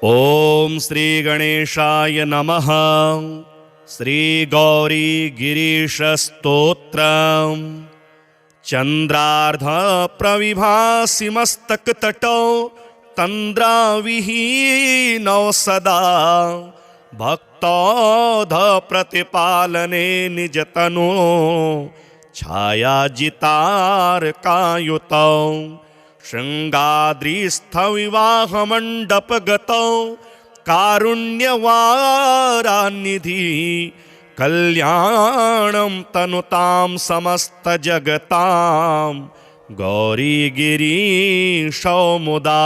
ओम श्री गणेशाय नमः। श्री गौरी गिरीश स्तोत्रम्। चंद्रार्ध प्रविभासि मस्तक तटौ तंद्राविहीनौ सदा भक्तौध प्रतिपालने निजतनो छायाजितारकायुतौ शृंगाद्रिस्थविवाहमण्डपगतौ कारुण्यवारानिधि कल्याणं तनुतां समस्तजगतां गौरीगिरीशौ मुदा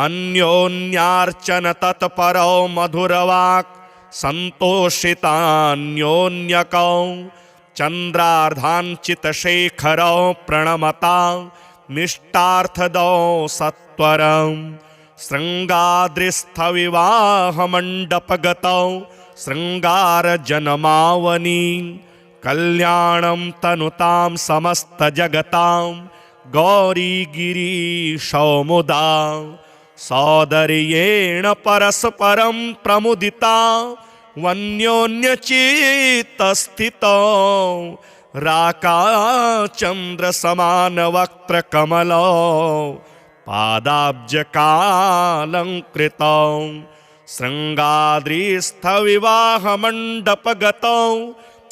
अन्योन्यार्चन तत्परौ मधुरवाक् सन्तोषितान्योन्यकौ चन्द्रार्धाञ्चितशेखरौ प्रणमता मिष्टार्थदौ सत्वरं शृङ्गाद्रिस्थविवाहमण्डपगतौ शृङ्गारजनमावनी कल्याणं तनुतां समस्तजगतां गौरीगिरीशौ मुदा सौदर्येण परस्परं प्रमुदिता वन्योन्यचित्तस्थितौ राकाचन्द्रसमानवक्त्रकमलौ पादाब्जकालङ्कृतौ शृङ्गाद्रिस्थविवाहमण्डपगतौ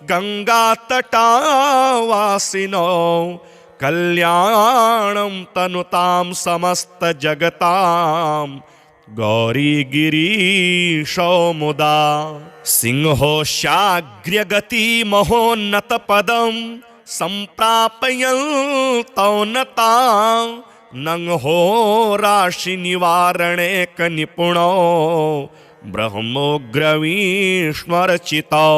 गङ्गातटावासिनौ कल्याणं तनुतां समस्तजगतां गौरीगिरीशौ मुदा सिंहोशाग्र्यगतिमहोन्नतपदं सम्प्रापयन्तौ नतां नंहो राशिनिवारणेकनिपुणौ ब्रह्मोग्रवीश्वरचितौ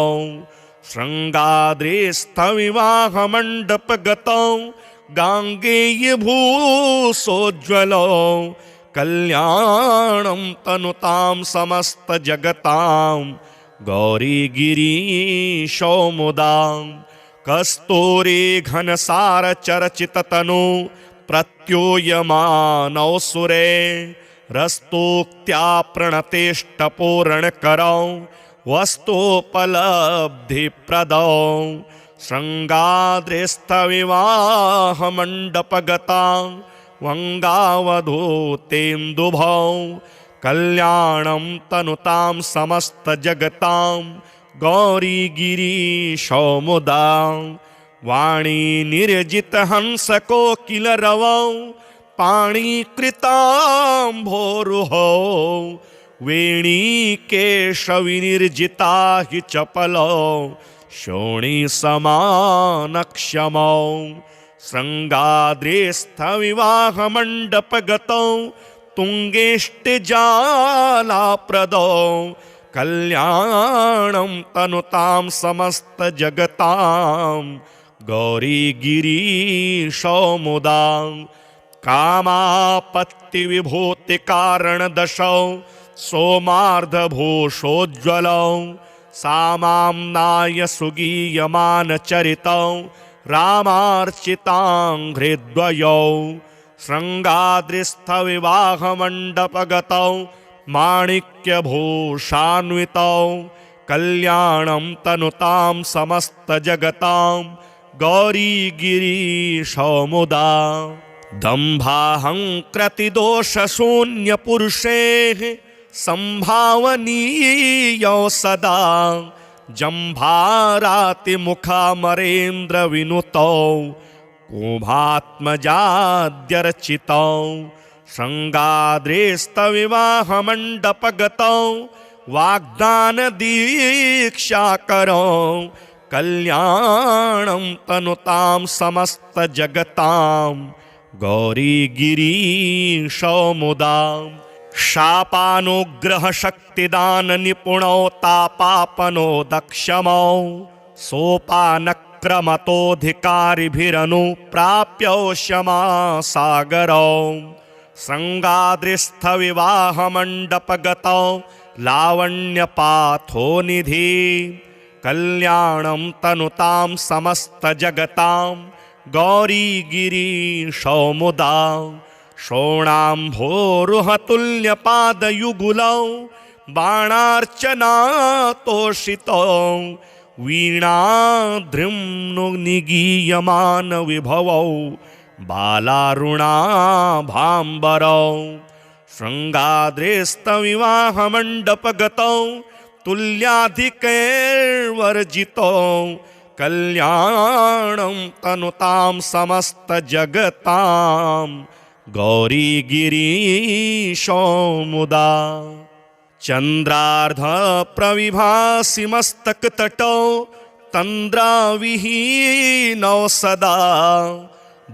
शृङ्गाद्रिस्थविवाहमण्डपगतौ गाङ्गेयभूसोज्ज्वलौ कल्याणं तनुतां समस्तजगतां गौरीगिरीशौ मुदा कस्तूरी घनसारचरचिततनु प्रत्यूयमानौ सुरे रस्तोक्त्या प्रणतेष्टपूरणकरौ वस्तुपलब्धिप्रदौ शृङ्गाद्रिस्थविवाहमण्डपगता वङ्गावधूतेन्दुभौ कल्याणं तनुतां समस्तजगतां गौरीगिरीशौ मुदा वाणी निर्जितहंसकोकिलरवौ पाणिकृताम्भोरुहौ वेणीकेशविनिर्जिता हि चपलौ शोणीसमानक्षमौ शृङ्गाद्रिस्थविवाहमण्डपगतौ तुङ्गेष्टिजालाप्रदौ कल्याणं तनुतां समस्तजगतां गौरीगिरीशौ मुदा कामापत्तिविभूतिकारणदशौ सोमार्धभूषोज्ज्वलौ सामाम्नाय सुगीयमानचरितौ रामार्चिताङ्घ्रिद्वयौ शृङ्गाद्रिस्थविवाहमण्डपगतौ माणिक्यभूषान्वितौ कल्याणं तनुतां समस्तजगतां गौरीगिरीशौ मुदा दम्भाहङ्कृतिदोषशून्यपुरुषेः सम्भावनीयौ सदा जम्भारातिमुखामरेन्द्रविनुतौ कुभात्मजाद्यर्चितौ शृङ्गाद्रिस्थविवाहमण्डपगतौ वाग्दानदीक्षाकरौ कल्याणं तनुतां समस्तजगतां गौरीगिरीशौ मुदा शापानुग्रहशक्तिदाननिपुणौ तापापनो दक्षमौ सोपानक्रमतोऽधिकारिभिरनुप्राप्यौ क्षमासागरौ शृङ्गाद्रिस्थविवाहमण्डपगतौ लावण्यपाथोनिधि कल्याणं तनुतां समस्तजगतां गौरीगिरीशौ मुदा शोणाम्भोरुहतुल्यपादयुगुलौ बाणार्चनातोषितौ वीणाद्रिम्नुनिगीयमानविभवौ बालारुणाभाम्बरौ शृङ्गाद्रेस्तविवाहमण्डपगतौ तुल्याधिकैर्वर्जितौ कल्याणं तनुतां समस्तजगतां गौरीगिरीशो मुदा चन्द्रार्धप्रविभासि मस्तकतटौ तन्द्राविहीनौ सदा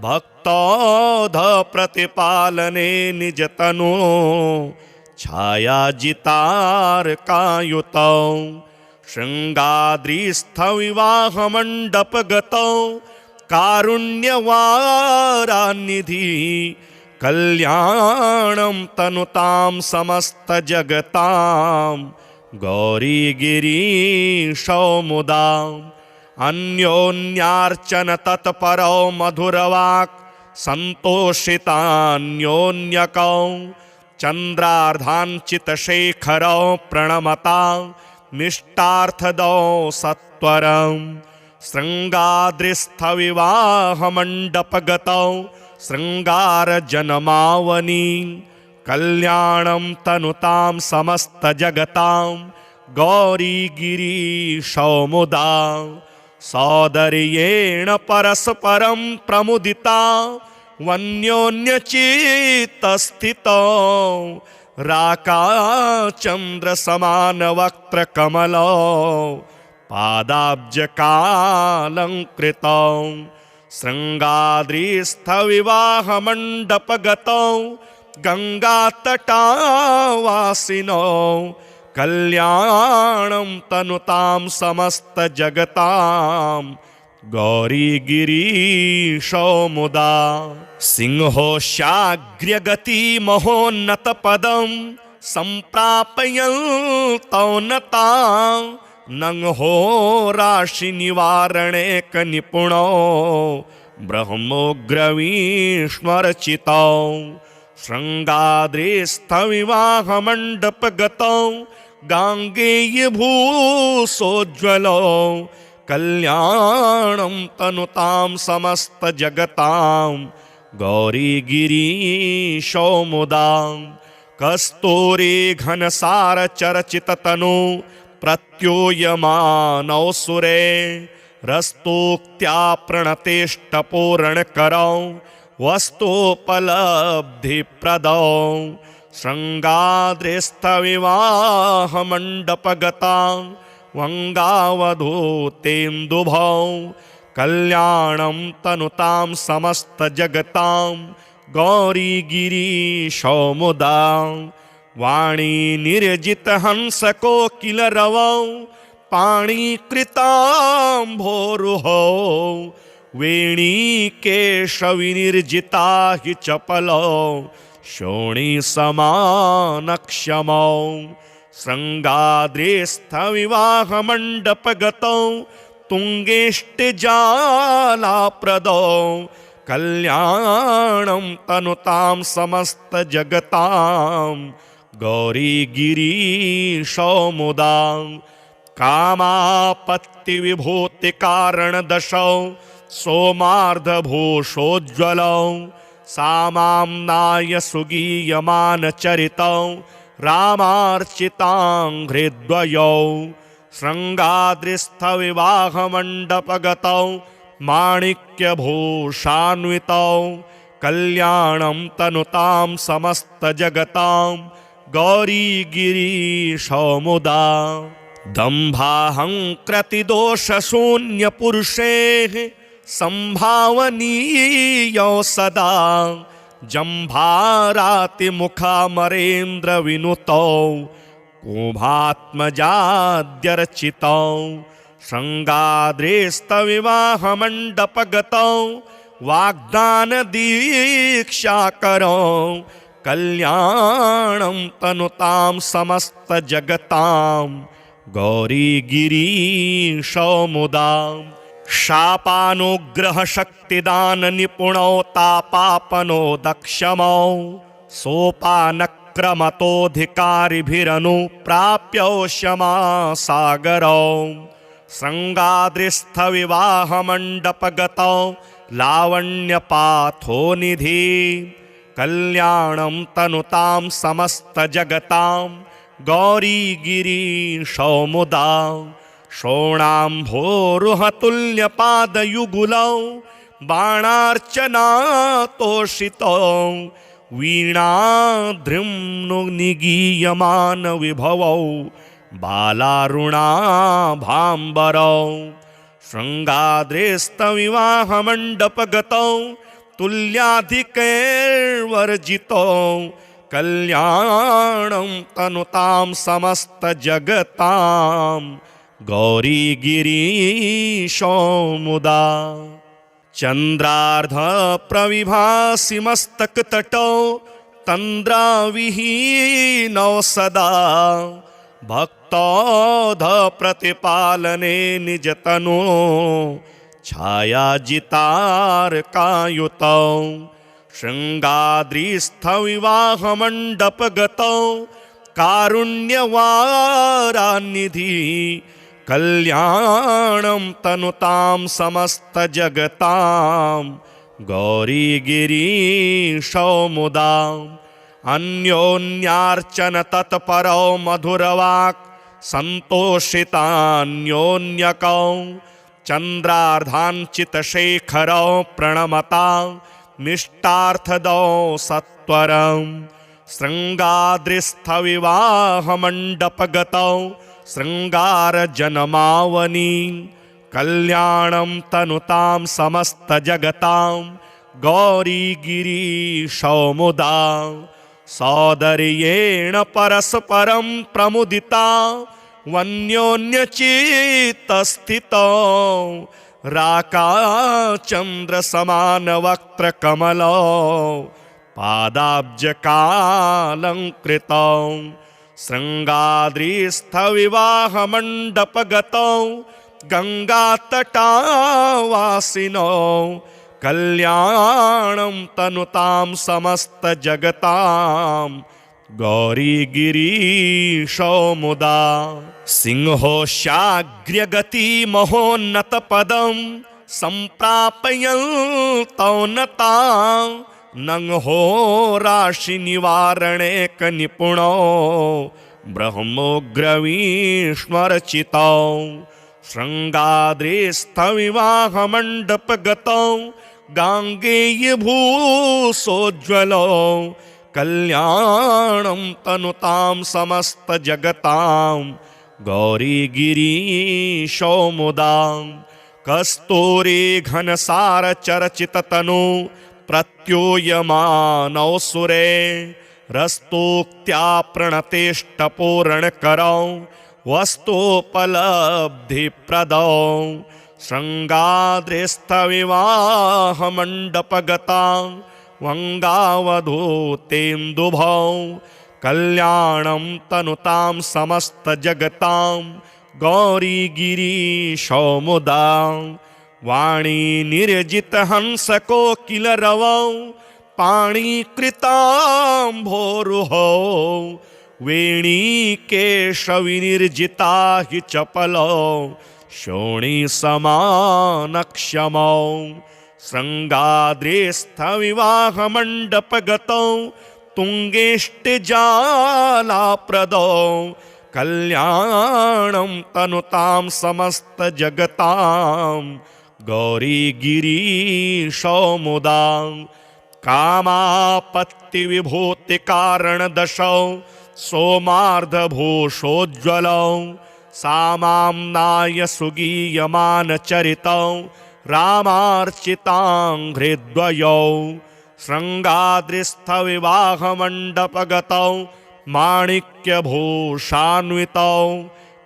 भक्तौधप्रतिपालने निजतनो छायाजितार्कायुतौ शृङ्गाद्रिस्थविवाहमण्डपगतौ कारुण्यवारानिधि कल्याणं तनुतां समस्तजगतां गौरीगिरीशो मुदा अन्योन्यार्चन तत्परौ मधुरवाक् सन्तोषितान्योन्यकौ चन्द्रार्धाञ्चितशेखरौ प्रणमता निष्टार्थदौ सत्वरं शृङ्गाद्रिस्थविवाहमण्डपगतौ शृङ्गारजनमावनी कल्याणं तनुतां समस्तजगतां गौरीगिरीशो मुदा सौदर्येण परस्परं प्रमुदिता वन्योन्यचित्तस्थितौ राकाचन्द्रसमानवक्त्रकमलौ पादाब्जकालङ्कृतौ शृङ्गाद्रिस्थविवाहमण्डपगतौ गङ्गातटावासिनौ कल्याणं तनुतां समस्तजगतां गौरीगिरीशो मुदा सिंहोशाग्र्यगतिमहोन्नतपदं सम्प्रापयन्तौ नतां नंहोराशिनिवारणेकनिपुणौ ब्रह्मोग्रवीष्मरचितौ शृङ्गाद्रिस्थविवाहमण्डपगतौ गाङ्गेयभूसोज्ज्वलौ कल्याणं तनुतां समस्तजगतां गौरीगिरीशो मुदा कस्तूरी घनसारचरचिततनु प्रत्यूयमानौ सुरे रस्तोक्त्या प्रणतेष्टपूरणकरौ वस्तुपलब्धिप्रदौ शृङ्गाद्रिस्थविवाहमण्डपगता वङ्गावधूतेन्दुभौ कल्याणं तनुतां समस्तजगतां गौरीगिरीशो मुदा वाणी निर्जितहंसकोकिलरवौ पाणिकृताम्भोरुहौ वेणीकेशविनिर्जिता हि चपलौ शोणीसमानक्षमौ शृङ्गाद्रिस्थविवाहमण्डपगतौ तुङ्गेष्टिजालाप्रदौ कल्याणं तनुतां समस्तजगतां गौरीगिरीशो मुदा कामापत्तिविभूतिकारणदशौ सोमार्धभूषोज्ज्वलौ सामाम्नाय सुगीयमानचरितौ रामार्चिताङ्घ्रिद्वयौ शृङ्गाद्रिस्थविवाहमण्डपगतौ माणिक्यभूषान्वितौ कल्याणं तनुतां समस्तजगतां गौरीगिरीशो मुदा दम्भाहङ्कृतिदोषशून्यपुरुषेः सम्भावनीयौ सदा जम्भारातिमुखामरेन्द्रविनुतौ कुभात्मजाद्यर्चितौ शृङ्गाद्रिस्थविवाहमण्डपगतौ वाग्दानदीक्षाकरौ कल्याणं तनुतां समस्तजगतां गौरीगिरीशो मुदा શાપાનુગ્રહ શક્તિદાન નિપુણો તાપાપનો દક્ષમો સોપાનક્રમતોધિકારીભિરનુ પ્રાપ્યોષ્યમા સાગરો શૃંગાદ્રિસ્થ વિવાહ મંડપગતો લાવણ્યપાથો નિધિ કલ્યાણમ તનુતામ સમસ્ત જગતામ ગૌરીગિરીશો મુદા શોણાંભોરુહતુલ્યપાદયુગુલૌ બાણાર્ચનાતોષિતો વીણાદ્રિમ્નો નિગીયમાન વિભવૌ બાલારુણાભાંબરૌ શૃંગાદ્રેસ્તવિવાહમંડપગતૌ તુલ્યાધિકૈર્વર્જિતો કલ્યાણમ તનુતામ સમસ્ત જગતામ ગૌરીગિરીશો મુદા ચંદ્રાર્ધ પ્રવિભાસી મસ્તકતટો તંદ્રાવિહીનો સદા ભક્તોધ પ્રતિપાલને નિજતનો છાયાજિતારકાયુતો શૃંગાદ્રિસ્થ વિવાહ મંડપગતો કારુણ્યવારાનિધિ કલ્યાણમ તનુતામ સમસ્ત જગતામ ગૌરીગિરીશો મુદા અન્યોન્યાર્ચન તત્પરો મધુરવાક સંતોષિતાન્યોન્યકૌ ચંદ્રાર્ધાંચિતશેખરો પ્રણમતા મિષ્ટાર્થદો સત્વરમ શૃંગાદ્રિસ્થ વિવાહ મંડપગતો શૃંગારજનમાવની કલ્યાણમ તનુતામ સમસ્ત જગતામ ગૌરીગિરીશો મુદા સૌદર્યેણ પરસ્પરમ પ્રમુદિતા વન્યોન્યચિત્તસ્થિતો રાકાચંદ્રસમાનવક્ત્રકમલો પાદાબ્જકાલંકૃતો શૃંગાદ્રિસ્થ વિવાહ મંડપગતો ગંગાતટાવાસિનો કલ્યાણમ તનુતામ સમસ્ત જગતામ ગૌરીગિરીશો મુદા સિંહોશાગ્ર્યગતિ મહોન્નત પદમ સંપ્રાપયંતો નતા નંહો રાશિ નિવારણેક નિપુણો બ્રહ્મોગ્રવીષ્મર્ચિતો શૃંગાદ્રિસ્થ વિવાહ મંડપગતો ગાંગેયભૂષોજ્વલો કલ્યાણમ તનુતામ સમસ્ત જગતામ ગૌરીગિરીશો મુદા કસ્તૂરી ઘનસાર ચર્ચિત તનુ પ્રત્યુયમાનૌ સુરે રસ્તોક્ત્યા પ્રણતેષ્ટપૂર્ણકરૌ વસ્તોપલબ્ધિપ્રદૌ શૃંગાદ્રિસ્થ વિવાહ મંડપગતા વંગાવધૂતેન્દુભૌ કલ્યાણમ તનુતામ સમસ્ત જગતામ ગૌરીગિરીશો મુદા વાણી નિર્જિત હંસકો કિલ રવૌ પાણીકૃતાંભોરુહો વેણીકેશવિનિર્જિતા હિ ચપલો શોણી સમાનક્ષમો શૃંગાદ્રિસ્થ વિવાહ મંડપગતો તુંગેષ્ટિજાલાપ્રદો કલ્યાણમ તનુતામ સમસ્ત જગતામ ગૌરીગિરીશો મુદા કામાપત્તિ વિભૂતિ કારણ દશો સોમાર્ધભૂષોજ્વલો સામામ્નાય સુગીયમાન ચરિતો રામાર્ચિતાંઘ્રિદ્વયો શૃંગાદ્રિસ્થ વિવાહ મંડપગતો માણિક્યભૂષાન્વિતો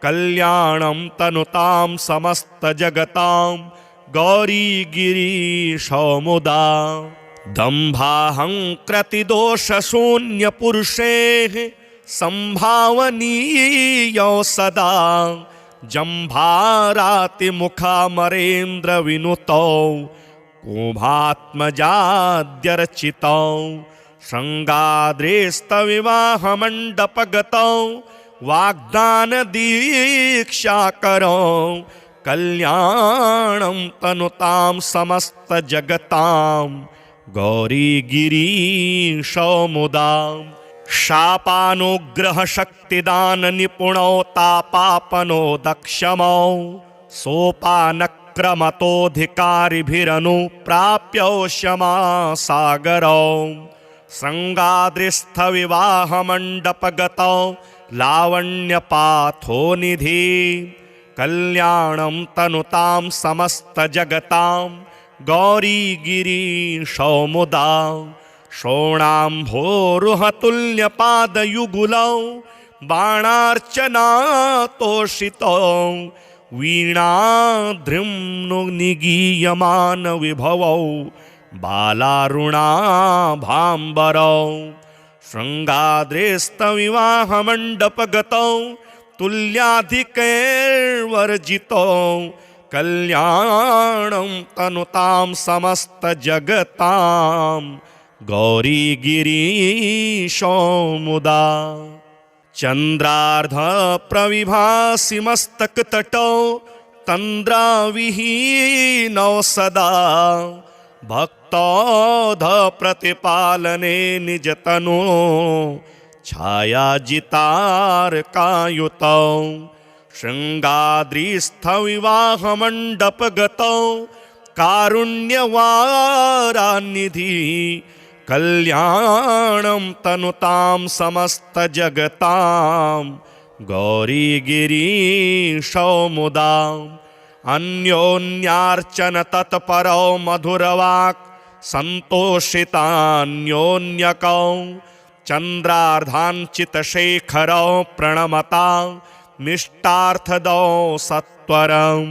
કલ્યાણમ તનુતામ સમસ્ત જગતામ ગૌરીગિરીશો મુદા દંભાહંક્રતિદોષશૂન્ય પુરુષે સંભાવનીયો સદા जम्भारातिमुखामरेन्द्रविनुतौ कुभात्मजाद्यर्चितौ शृङ्गाद्रेस्तविवाहमण्डपगतौ वाग्दानदीक्षाकरौ कल्याणं तनुतां समस्तजगतां गौरीगिरीशौ मुदा शापानुग्रहशक्तिदाननिपुणौ तापापनो दक्षमौ सोपानक्रमतोऽधिकारिभिरनुप्राप्यौ क्षमासागरौ शृङ्गाद्रिस्थविवाहमण्डपगतौ लावण्यपाथोनिधि कल्याणं तनुतां समस्तजगतां गौरीगिरीशौ मुदा शोणाम्भोरुहतुल्यपादयुगुलौ बाणार्चनातोषितौ वीणाद्रिम्नुनिगीयमानविभवौ बालारुणाभाम्बरौ शृङ्गाद्रेस्तविवाहमण्डपगतौ तुल्याधिकैर्वर्जितौ कल्याणं तनुतां समस्तजगतां गौरीगिरीशौ मुदा चन्द्रार्धप्रविभासि मस्तकतटौ तन्द्राविहीनौ सदा भक्तौधप्रतिपालने निजतनो छायाजितार्कायुतौ शृङ्गाद्रिस्थविवाहमण्डपगतौ कारुण्यवारानिधि कल्याणं तनुतां समस्तजगतां गौरीगिरीशौ मुदा अन्योन्यार्चन तत्परौ मधुरवाक् सन्तोषितान्योन्यकौ चन्द्रार्धाञ्चितशेखरौ प्रणमता निष्टार्थदौ सत्वरं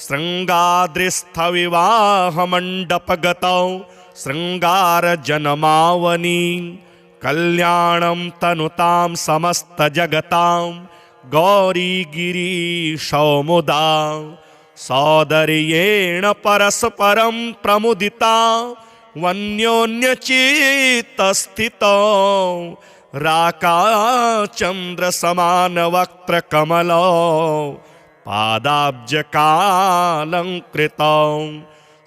शृङ्गाद्रिस्थविवाहमण्डपगतौ शृङ्गारजनमावनी कल्याणं तनुतां समस्तजगतां गौरीगिरीशौ मुदा सौदर्येण परस्परं प्रमुदिता वन्योन्यचित्तस्थितौ राकाचन्द्रसमानवक्त्रकमलौ पादाब्जकालङ्कृतौ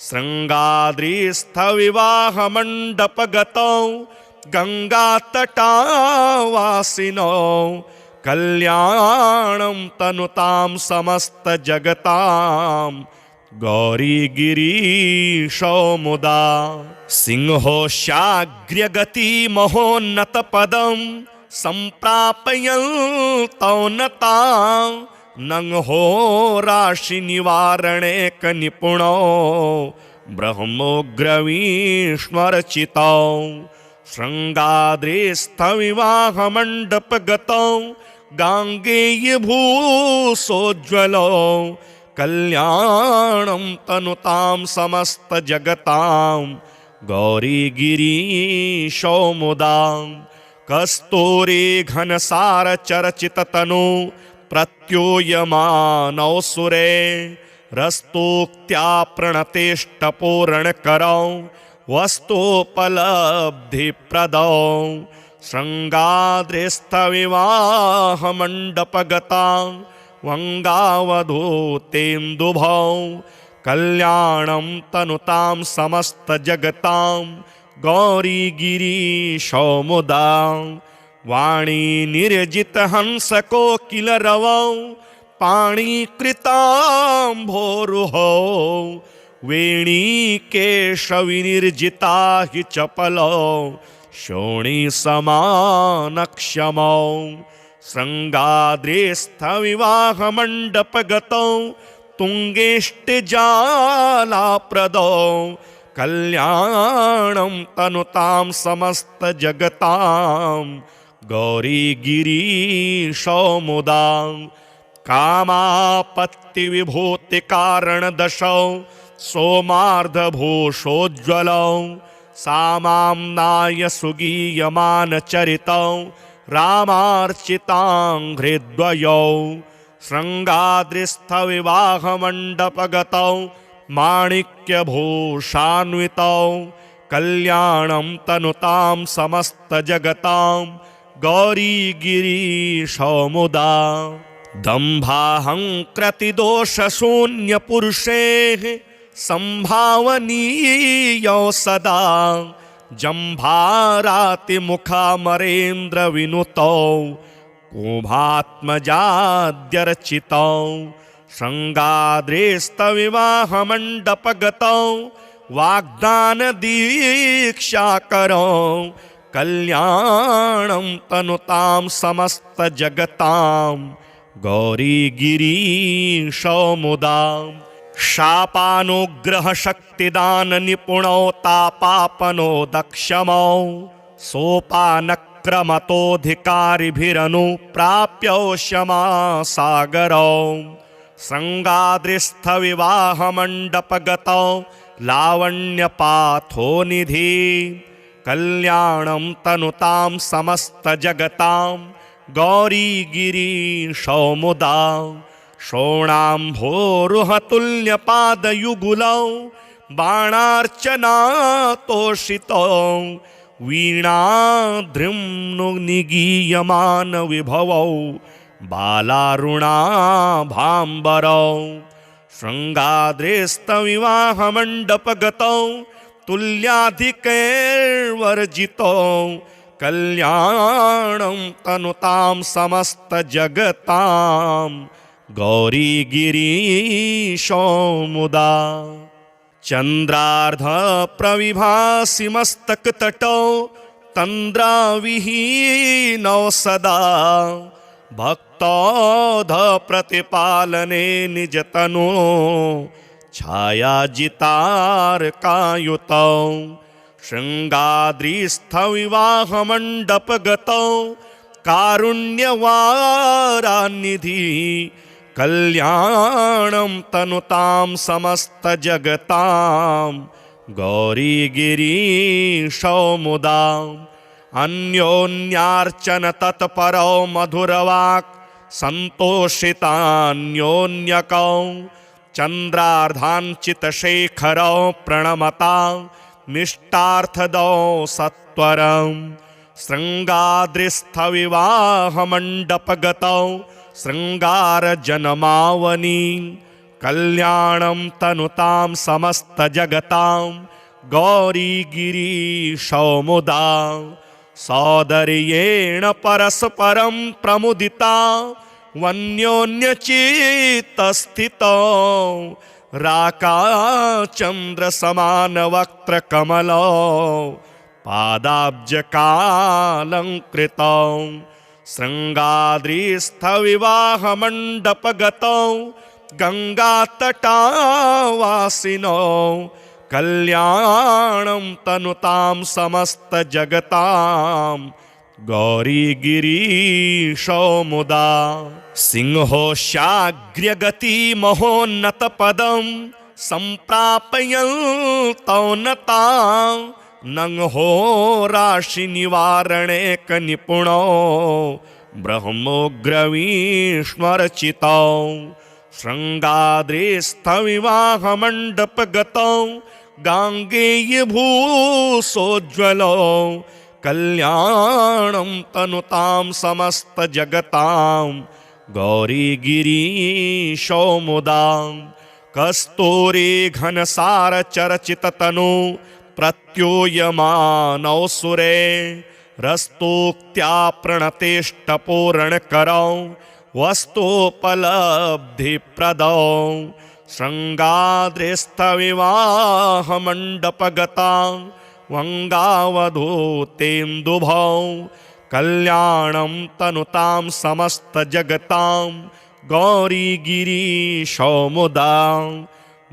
शृङ्गाद्रिस्थविवाहमण्डपगतौ गङ्गातटावासिनौ कल्याणं तनुतां समस्तजगतां गौरीगिरीशौ मुदा सिंहोशाग्र्यगतिमहोन्नतपदं सम्प्रापयन्तौ नतां नंहोराशिनिवारणेकनिपुणौ ब्रह्मोग्रवीष्मरचितौ शृङ्गाद्रिस्थविवाहमण्डपगतौ गाङ्गेयभूसोज्ज्वलौ कल्याणं तनुतां समस्तजगतां गौरीगिरीशौ मुदा कस्तूरी घनसारचरचिततनु प्रत्यूयमानौ सुरे रस्तोक्त्या प्रणतेष्टपूरणकरौ वस्तुपलब्धिप्रदौ शृङ्गाद्रिस्थविवाहमण्डपगता वङ्गावधूतेन्दुभौ कल्याणं तनुतां समस्तजगतां गौरीगिरीशौ मुदा वाणी निर्जितहंसकोकिलरवौ पाणिकृताम्भोरुहौ वेणीकेशविनिर्जिता हि चपलौ शोणीसमानक्षमौ शृङ्गाद्रिस्थविवाहमण्डपगतौ तुङ्गेष्टिजालाप्रदौ कल्याणं तनुतां समस्तजगतां गौरीगिरीशौ मुदा कामापत्तिविभूतिकारणदशौ सोमार्धभूषोज्ज्वलौ सामाम्नाय सुगीयमानचरितौ रामार्चिताङ्घ्रिद्वयौ शृङ्गाद्रिस्थविवाहमण्डपगतौ माणिक्यभूषान्वितौ कल्याणं तनुतां समस्तजगतां गौरीगिरीशौ मुदा। दम्भाहङ्कृतिदोषशून्यपुरुषेः सम्भावनीयौ सदा जम्भारातिमुखामरेन्द्रविनुतौ कुभात्मजाद्यर्चितौ शृङ्गाद्रेस्तविवाहमण्डपगतौ वाग्दानदीक्षाकरौ कल्याणं तनुतां समस्तजगतां गौरीगिरीशौ मुदा। शापानुग्रहशक्तिदाननिपुणौ तापापनो दक्षमौ सोपानक्रमतोऽधिकारिभिरनुप्राप्यौ क्षमासागरौ शृङ्गाद्रिस्थविवाहमण्डपगतौ लावण्यपाथोनिधि कल्याणं तनुतां समस्तजगतां गौरीगिरीशौ मुदा। शोणाम्भोरुहतुल्यपादयुगुलौ बाणार्चनातोषितौ वीणाद्रिम्नुनिगीयमानविभवौ बालारुणाभाम्बरौ शृङ्गाद्रेस्तविवाहमण्डपगतौ तुल्याधिकैर्वर्जितौ कल्याणं तनुतां समस्तजगतां गौरीगिरीशौ मुदा। चन्द्रार्धप्रविभासि मस्तकतटौ तन्द्राविहीनौ सदा भक्तौधप्रतिपालने निजतनो छायाजितार्कायुतौ शृङ्गाद्रिस्थविवाहमण्डपगतौ कारुण्यवारानिधि कल्याणं तनुतां समस्तजगतां गौरीगिरीशौ मुदा। अन्योन्यार्चन तत्परौ मधुरवाक् सन्तोषितान्योन्यकौ चन्द्रार्धाञ्चितशेखरौ प्रणमता मिष्टार्थदौ सत्वरं शृङ्गाद्रिस्थविवाहमण्डपगतौ शृङ्गारजनमावनी कल्याणं तनुतां समस्तजगतां गौरीगिरीशौ मुदा। सौदर्येण परस्परं प्रमुदिता वन्योन्यचित्तस्थितौ राकाचन्द्रसमानवक्त्रकमलौ पादाब्जकालङ्कृतौ शृङ्गाद्रिस्थविवाहमण्डपगतौ गङ्गातटावासिनौ कल्याणं तनुतां समस्तजगतां गौरीगिरीशौ मुदा। सिंहोशाग्र्यगतिमहोन्नतपदं सम्प्रापयन्तौ नतां नंहो राशिनिवारणेकनिपुणौ ब्रह्मोग्रवीष्मर्चितौ शृङ्गाद्रिस्थविवाहमण्डपगतौ गाङ्गेयभूसोज्ज्वलौ कल्याणं तनुतां समस्तजगतां गौरीगिरीशौ मुदा। कस्तूरी घनसारचर्चिततनु प्रत्यूयमानौ सुरे रस्तोक्त्या प्रणतेष्टपूरणकरौ वस्तुपलब्धिप्रदौ शृङ्गाद्रिस्थविवाहमण्डपगता वङ्गावधूतेन्दुभौ कल्याणं तनुतां समस्तजगतां गौरीगिरीशौ मुदा।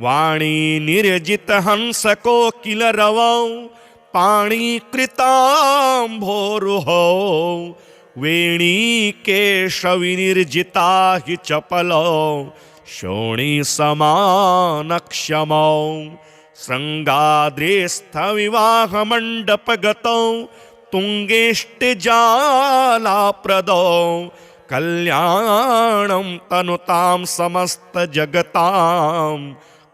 वाणी निर्जितहंसकोकिलरवौ पाणिकृताम्भोरुहौ वेणीकेशविनिर्जिता हि चपलौ शोणीसमानक्षमौ शृङ्गाद्रिस्थविवाहमण्डपगतौ तुङ्गेष्टिजालाप्रदौ कल्याणं तनुतां समस्तजगतां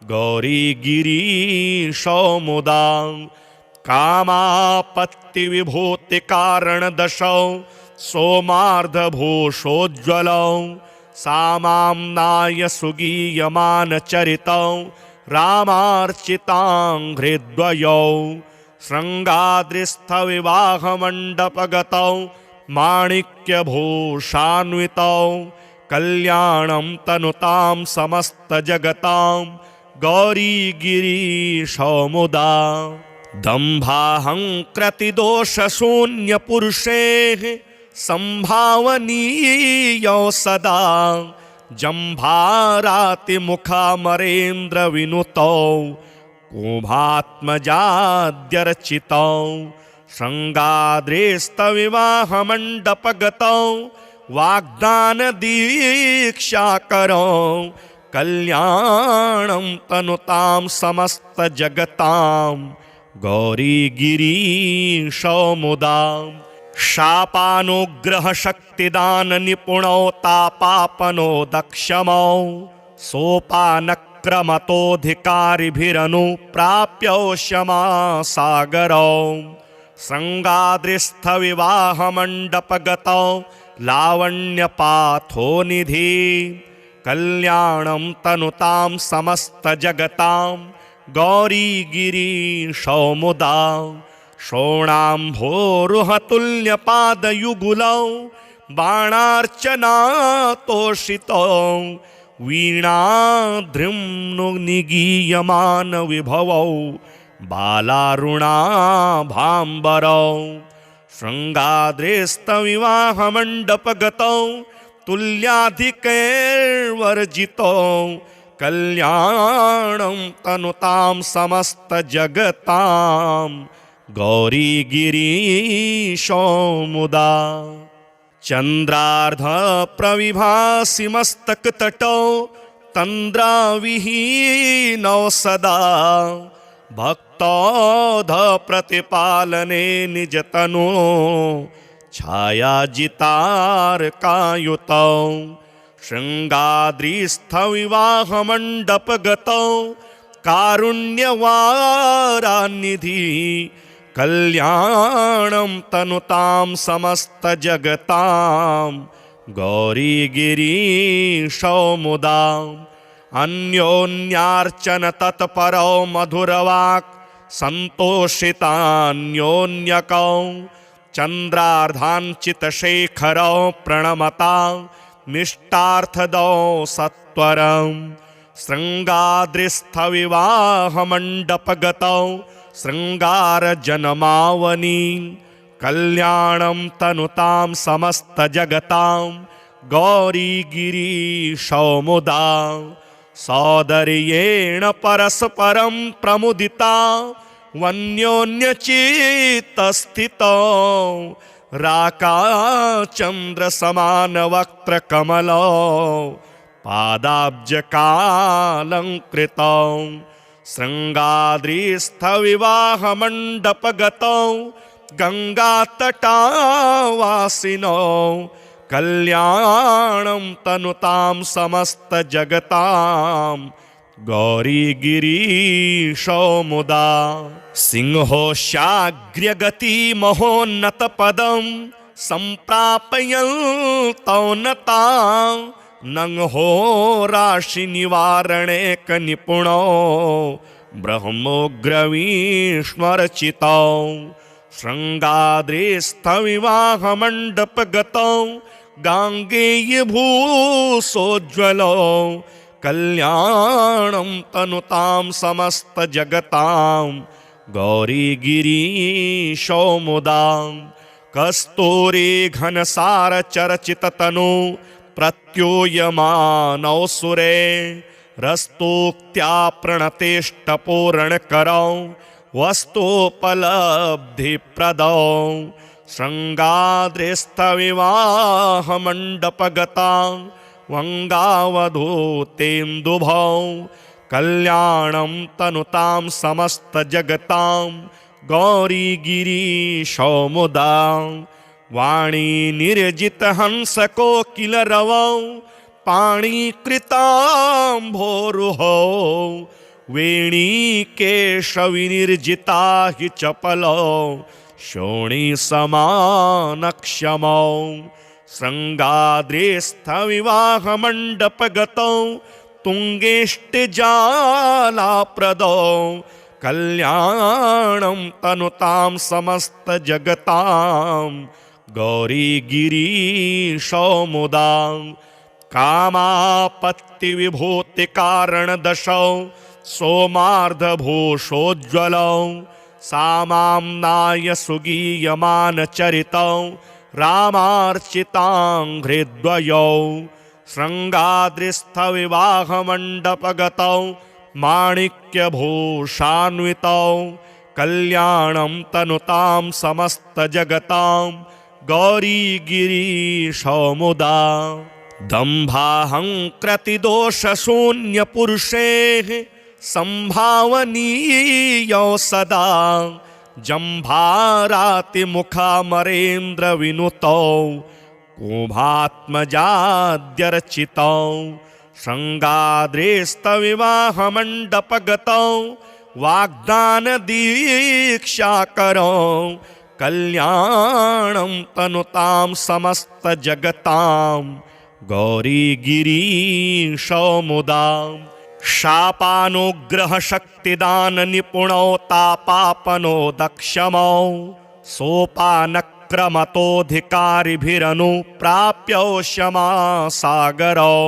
गौरीगिरीशो मुदा कामापत्तिविभूतिकारणदशौ सोमार्धभूषोज्ज्वलौ सामाम्नाय सुगीयमानचरितौ रामार्चिताङ्घ्रिद्वयौ शृङ्गाद्रिस्थविवाहमण्डपगतौ माणिक्यभूषान्वितौ कल्याणं तनुतां समस्तजगतां गौरीगिरीशो मुदा दम्भाहङ्कृतिदोषशून्यपुरुषेः सम्भावनीयौ सदा जम्भारातिमुखामरेन्द्रविनुतौ कुभात्मजाद्यर्चितौ शृङ्गाद्रेस्तविवाहमण्डपगतौ वाग्दानदीक्षाकरौ कल्याणं तनुतां समस्तजगतां गौरीगिरीशो मुदा शापानुग्रहशक्तिदाननिपुणौ तापापनो दक्षमौ सोपानक्रमतोऽधिकारिभिरनुप्राप्यौ क्षमासागरौ शृङ्गाद्रिस्थविवाहमण्डपगतौ लावण्यपाथोनिधि कल्याणं तनुतां समस्तजगतां गौरीगिरीशो मुदा शोणाम्भोरुहतुल्यपादयुगुलौ बाणार्चनातोषितौ वीणाद्रिम्नुनिगीयमानविभवौ बालारुणाभाम्बरौ शृङ्गाद्रेस्तविवाहमण्डपगतौ तुल्याधिकैर्वर्जितौ कल्याणं तनुतां समस्तजगतां गौरीगिरीशो मुदा चन्द्रार्धप्रविभासि मस्तकतटौ तन्द्राविहीनौ सदा भक्तौधप्रतिपालने निजतनो छायाजितार्कायुतौ शृङ्गाद्रिस्थविवाहमण्डपगतौ कारुण्यवारान्निधि कल्याणं तनुतां समस्तजगतां गौरीगिरीशो मुदा अन्योन्यार्चन तत्परौ मधुरवाक् सन्तोषितान्योन्यकौ चन्द्रार्धाञ्चितशेखरौ प्रणमतां मिष्टार्थदौ सत्वरं शृङ्गाद्रिस्थविवाहमण्डपगतौ शृङ्गारजनमावनी कल्याणं तनुतां समस्तजगतां गौरीगिरीशो मुदा सौदर्येण परस्परं प्रमुदिता वन्योन्यचित्तस्थितौ राकाचन्द्रसमानवक्त्रकमलौ पादाब्जकालङ्कृतौ शृङ्गाद्रिस्थविवाहमण्डपगतौ गङ्गातटावासिनौ कल्याणं तनुतां समस्तजगतां गौरीगिरीशो मुदा सिंहोशाग्र्यगतिमहोन्नतपदं सम्प्रापयन्तौ नतां नंहोराशिनिवारणेकनिपुणौ ब्रह्मोग्रवीष्मर्चितौ शृङ्गाद्रिस्थविवाहमण्डपगतौ गाङ्गेयभूसोज्ज्वलौ कल्याणं तनुतां समस्तजगतां गौरीगिरीशो मुदा कस्तूरी घनसारचर्चिततनु प्रत्यूयमानौ सुरे रस्तोक्त्या प्रणतेष्टपूरणकरौ वस्तुपलब्धिप्रदौ शृङ्गाद्रिस्थविवाहमण्डपगता वङ्गावधूतेन्दुभौ कल्याणं तनुतां समस्तजगतां गौरीगिरीशो मुदा वाणी निर्जित हंस कोकिल रवौ पाणी कृतांभोरुहौ वेणी केश विनिर्जिता हि चपलौ शोणी समान क्षमौ श्रृंगाद्रेस्थ विवाह मंडप गतौ तुंगेष्टिजाला प्रदौ कल्याणं तनुतां समस्त जगतां गौरी गिरीशौ मुदा कामापत्ति विभूति कारण दशौ सोमार्धभूषोज्ज्वलौ सामाम्नाय सुगीयमान चरितौ रामार्चिताङ्घ्रिद्वयौ श्रृंगाद्रिस्थ विवाह मंडपगतौ माणिक्यभूषान्वितौ कल्याणं तनुतां समस्त जगतां गौरी गिरीशौ मुदा दम्भाहंकृतिदोषशून्य पुरुषेः संभावनीयौ सदा जम्भारातिमुखामरेन्द्र विनुतौ कुभात्मजाद्यर्चितौ श्रृंगाद्रेस्तविवाहमण्डपगतौ वाग्दानदीक्षाकरौ कल्याणं तनुतां समस्त जगतां गौरी गिरीशौ मुदा शापानुग्रह शक्तिदान निपुणौ तापापनो दक्षमौ सोपानक्रमतोऽधिकारिभिरनुप्राप्यौ क्षमा सागरौ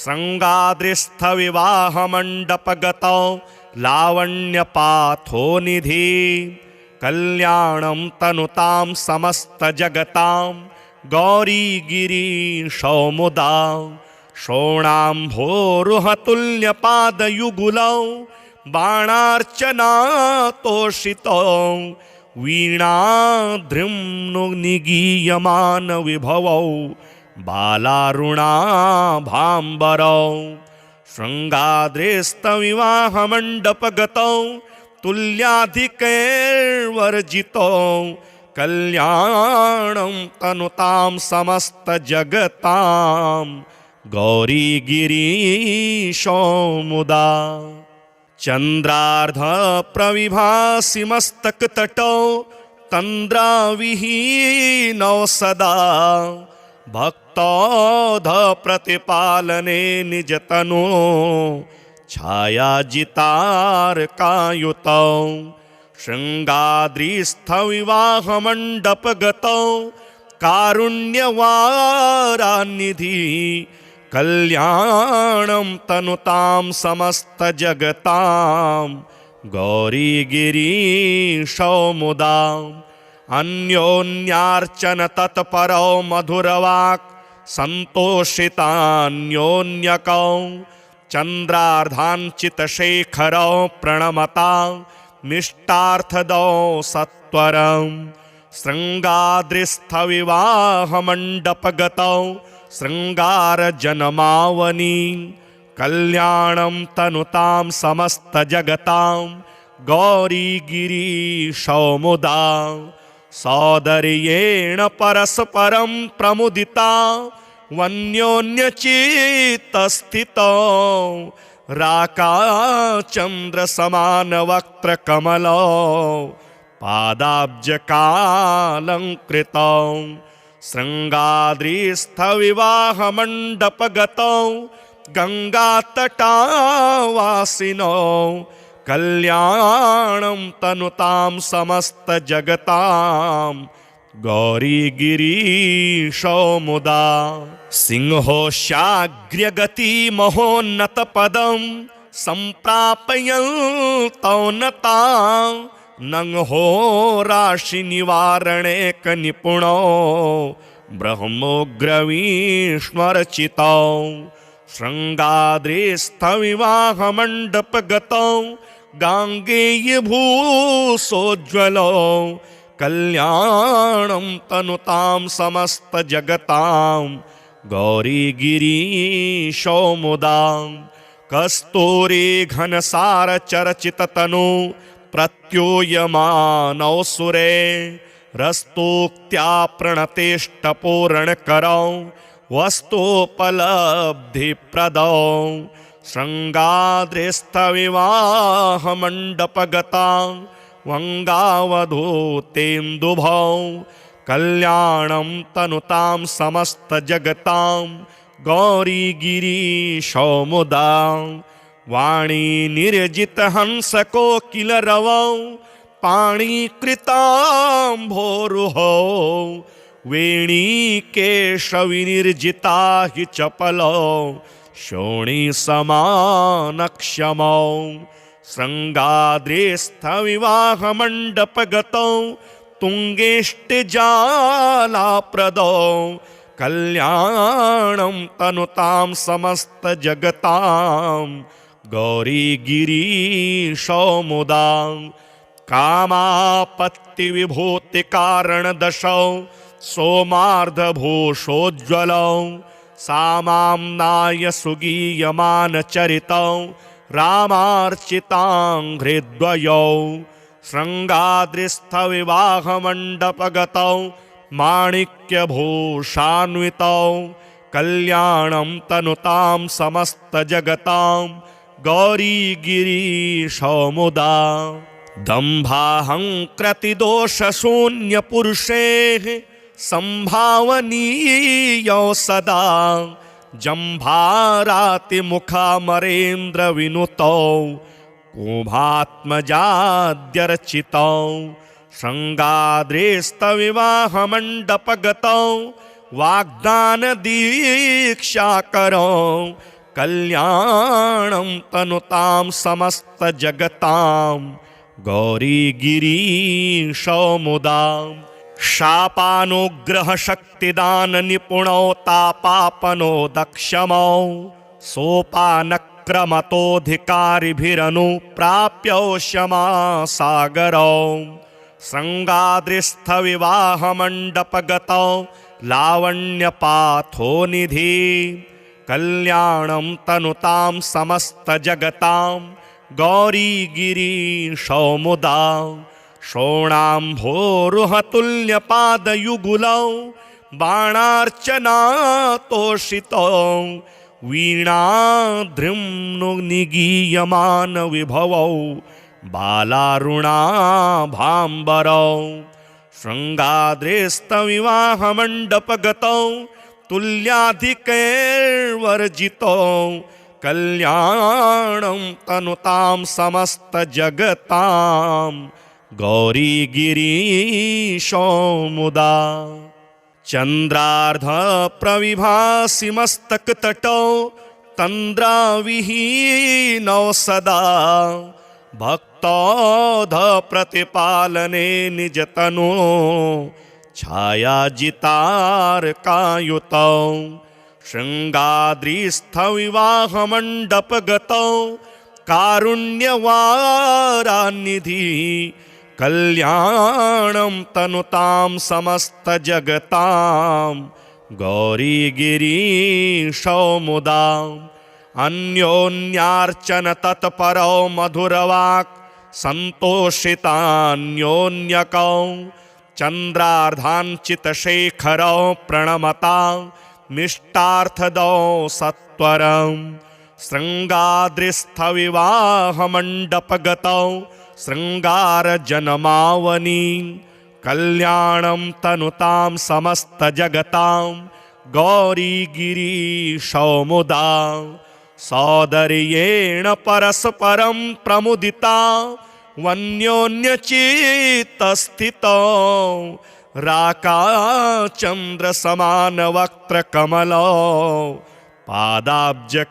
श्रृंगाद्रिस्थ विवाहमण्डपगतौ लावण्यपाथोनिधि कल्याणं तनुतां समस्त जगतां गौरी गिरीशौ मुदा शोणाम्भोरुहतुल्यपादयुगुलौ बाणार्चनातोषितौ वीणाद्रिम्नुनिगीयमान विभवौ बालारुणाभाम्बरौ श्रृंगाद्रेस्तविवाहमण्डपगतौ तुल्याधिकैर्वर्जितौ कल्याणं तनुतां समस्त जगतां गौरी गिरीशौ मुदा चंद्रार्ध प्रविभासि मस्तकतटौ तन्द्राविहीनौ सदा भक्तौध प्रतिपालने निजतनो छायाजितार्कायुतौ श्रृंगाद्रिस्थ विवाहमण्डपगतौ कारुण्यवारानिधि कल्याणं तनुतां समस्त जगतां गौरी गिरीशौ मुदा अन्योन्यार्चन तत्परौ मधुरवाक् संतोषितान्योन्यकौ चंद्रार्धांचितशेखरौ प्रणमता निष्टार्थदौ सत्वरं श्रृंगाद्रिस्थ विवाहमण्डपगतौ श्रृंगारजनमावनी कल्याणं तनुतां समस्त जगतां गौरी गिरीशौ मुदा सौदर्येण परस्परं प्रमुदिता वन्योन्यचित्तस्थितौ राकाचन्द्रसमानवक्त्रकमलौ पादाब्जकालङ्कृतौ श्रृंगाद्रिस्थ विवाहमण्डपगतौ गंगातटावासिनौ कल्याणं तनुतां समस्त जगतां गौरी गिरीशौ मुदा सिंहोशाग्र्यगति महोन्नतपदं सम्प्रापयन्तौ नतां नंहो राशिनिवारणेकनिपुणौ ब्रह्मोग्रवीष्मरचितौ श्रृंगाद्रिस्थ विवाहमण्डपगतौ गाङ्गेयभूषोज्ज्वलौ कल्याणं तनुतां समस्त जगतां गौरी गिरीशौ मुदा कस्तूरी घनसार चरचित तनु प्रत्यूयमानौ सुरे रस्तोक्त्या प्रणतेष्टपूरणकरौ वस्तोपलब्धिप्रदौ शृङ्गाद्रिस्थविवाहमण्डपगता वङ्गावधूतेन्दुभौ कल्याणं तनुतां समस्तजगतां गौरीगिरीशौ मुदा वाणी निर्जितहंसकोकिलरवौ पाणिकृताम्भोरुहौ वेणीकेशविनिर्जिता हि चपलौ शोणीसमानक्षमौ शृङ्गाद्रिस्थविवाहमण्डपगतौ तुङ्गेष्टिजालाप्रदौ कल्याणं तनुतां समस्तजगतां गौरीगिरीशौ मुदा कामापत्तिविभूतिकारणदशौ सोमार्धभूषोज्ज्वलौ सामाम्नाय सुगीयमानचरितौ रामार्चिताङ्घ्रिद्वयौ शृङ्गाद्रिस्थविवाहमण्डपगतौ माणिक्यभूषान्वितौ कल्याणं तनुतां समस्तजगतां गौरीगिरीशौ मुदा दम्भाहङ्कृतिदोषशून्यपुरुषेः सम्भावनीयौ सदा जम्भारातिमुखामरेन्द्रविनुतौ कुभात्मजाद्यर्चितौ शृङ्गाद्रिस्थविवाहमण्डपगतौ वाग्दानदीक्षाकरौ कल्याणं तनुतां समस्तजगतां गौरीगिरीशौ मुदा शापानुग्रहशक्तिदाननिपुणौ तापापनो दक्षमौ सोपानक्रमतोऽधिकारिभिरनुप्राप्यौ क्षमासागरौ शृङ्गाद्रिस्थविवाहमण्डपगतौ लावण्यपाथोनिधि कल्याणं तनुतां समस्तजगतां गौरीगिरीशौ मुदा शोणाम्भोरुहतुल्यपादयुगुलौ बाणार्चनातोषितौ वीणाद्रिम्नुनिगीयमानविभवौ बालारुणाभाम्बरौ शृङ्गाद्रिस्थविवाहमण्डपगतौ तुल्याधिकैर्वर्जितौ कल्याणं तनुतां समस्तजगतां गौरीगिरीशौ मुदा चन्द्रार्धप्रविभासि मस्तकतटौ तन्द्राविहीनौ सदा भक्तौधप्रतिपालने निजतनो छायाजितार्कायुतौ शृङ्गाद्रिस्थविवाहमण्डपगतौ कारुण्यवारानिधि कल्याणं तनुतां समस्तजगतां गौरीगिरीशौ मुदा अन्योन्यार्चनतत्परौ मधुरवाक् सन्तोषितान्योन्यकौ चन्द्रार्धाञ्चितशेखरौ प्रणमता मिष्टार्थदौ सत्वरं शृङ्गाद्रिस्थविवाहमण्डपगतौ शृङ्गारजनमावनी कल्याणं तनुतां समस्तजगतां गौरीगिरीशौ मुदा सौदर्येण परस्परं प्रमुदिता वन्योन्यचित्तस्थितौ राकाचन्द्रसमानवक्त्रकमलौ पादाब्जकालङ्कृतौ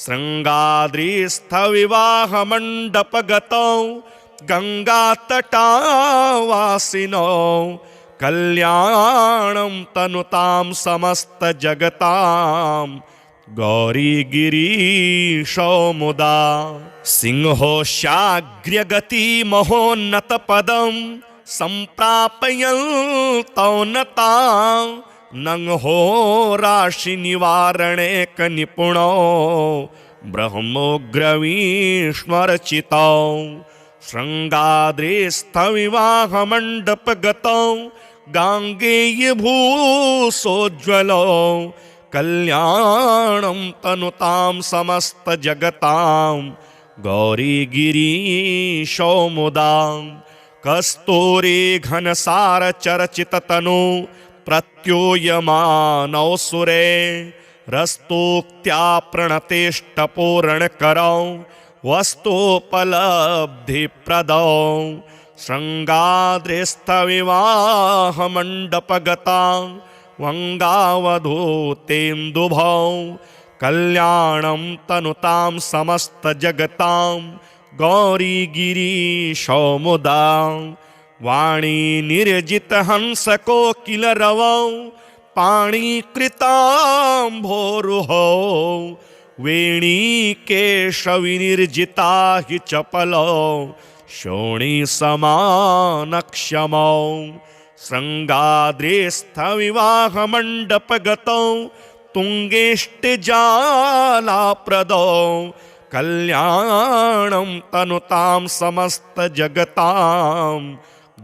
शृङ्गाद्रिस्थविवाहमण्डपगतौ गङ्गातटावासिनौ कल्याणं तनुतां समस्तजगतां गौरीगिरीशौ मुदा सिंहोशाग्र्यगतिमहोन्नतपदं सम्प्रापयन्तौ नतां नंहो राशिनिवारणेकनिपुणौ ब्रह्मोग्रवीश्वरचितौ शृङ्गाद्रिस्थविवाहमण्डपगतौ गाङ्गेयभूषोज्ज्वलौ कल्याणं तनुतां समस्तजगतां गौरीगिरीशो मुदा कस्तूरी घनसारचर्चिततनु प्रत्यूयमानौ सुरे रस्तोक्त्या प्रणतेष्टपूरणकरौ वस्तुपलब्धिप्रदौ शृङ्गाद्रिस्थविवाहमण्डपगता वङ्गावधूतेन्दुभौ कल्याणं तनुतां समस्तजगतां गौरीगिरीशो मुदा वाणी निर्जितहंसकोकिलरवौ पाणिकृताम्भोरुहौ वेणीकेशविनिर्जिता हि चपलौ शोणीसमानक्षमौ शृङ्गाद्रिस्थविवाहमण्डपगतौ तुङ्गेष्टिजालाप्रदौ कल्याणं तनुतां समस्तजगतां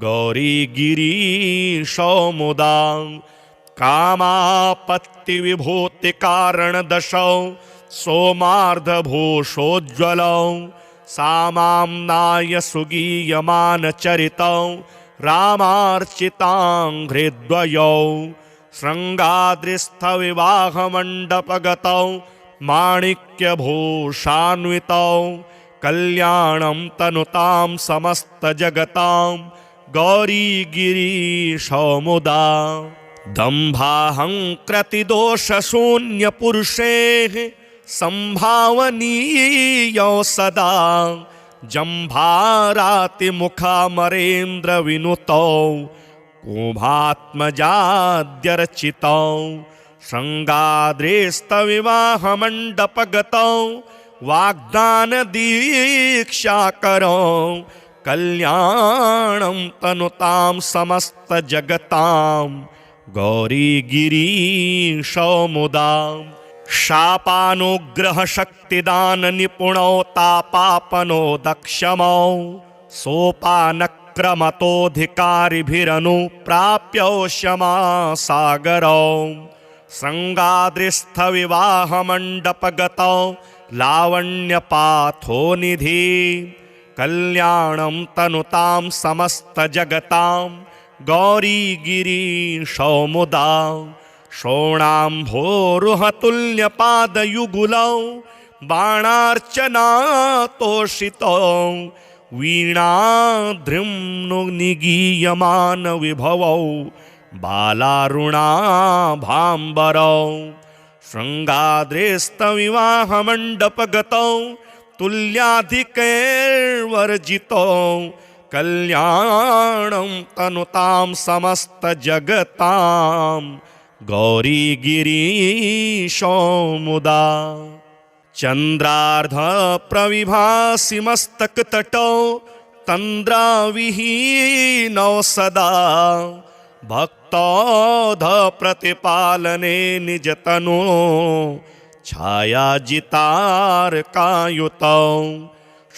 गौरीगिरीशो मुदा कामापत्तिविभूतिकारणदशौ सोमार्धभूषोज्ज्वलौ सामाम्नाय सुगीयमानचरितौ रामार्चिताङ्घ्रिद्वयौ शृङ्गाद्रिस्थविवाहमण्डपगतौ माणिक्यभूषान्वितौ कल्याणं तनुतां समस्तजगतां गौरीगिरीशो मुदा दम्भाहङ्कृतिदोषशून्यपुरुषेः सम्भावनीयौ सदा जम्भारातिमुखामरेन्द्रविनुतौ कुभात्मजाद्यर्चितौ शृङ्गाद्रिस्थविवाहमण्डपगतौ वाग्दानदीक्षाकरौ कल्याणं तनुतां समस्तजगतां गौरीगिरीशो मुदा शापानुग्रहशक्तिदाननिपुणौ तापापनो दक्षमौ सोपानक्रमतोऽधिकारिभिरनुप्राप्यौ क्षमासागरौ शृङ्गाद्रिस्थविवाहमण्डपगतौ लावण्यपाथोनिधि कल्याणं तनुतां समस्तजगतां गौरीगिरीशो मुदा शोणाम्भोरुहतुल्यपादयुगुलौ बाणार्चनातोषितौ वीणाद्रिम्नुनिगीयमानविभवौ बालारुणाभाम्बरौ शृङ्गाद्रिस्थविवाहमण्डपगतौ तुल्याधिकैर्वर्जितौ कल्याणं तनुतां समस्तजगतां गौरीगिरीशो मुदा चन्द्रार्धप्रविभासि मस्तकतटौ तन्द्राविहीनौ सदा भक्तौधप्रतिपालने निजतनो छायाजितार्कायुतौ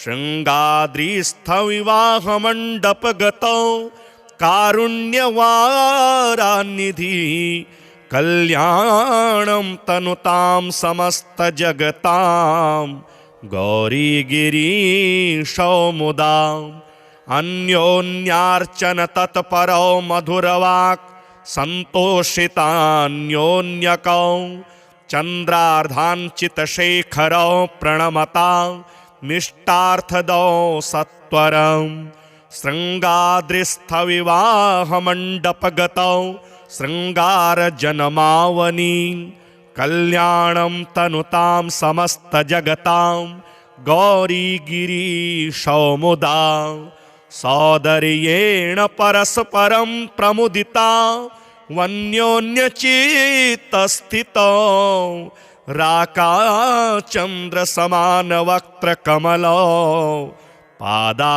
शृङ्गाद्रिस्थविवाहमण्डपगतौ कारुण्यवारान्निधि कल्याणं तनुतां समस्तजगतां गौरीगिरीशो मुदा अन्योन्यार्चन तत्परौ मधुरवाक् सन्तोषितान्योन्यकौ चन्द्रार्धाञ्चितशेखरौ प्रणमता मिष्टार्थदौ सत्वरं शृङ्गाद्रिस्थविवाहमण्डपगतौ शृङ्गारजनमावनी कल्याणं तनुतां समस्तजगतां गौरीगिरीशो मुदा सौदर्येण परस्परं प्रमुदिता वन्योन्यचित्तस्थितौ राकाचन्द्रसमानवक्त्रकमलौ पादाब्जकालङ्कृतौ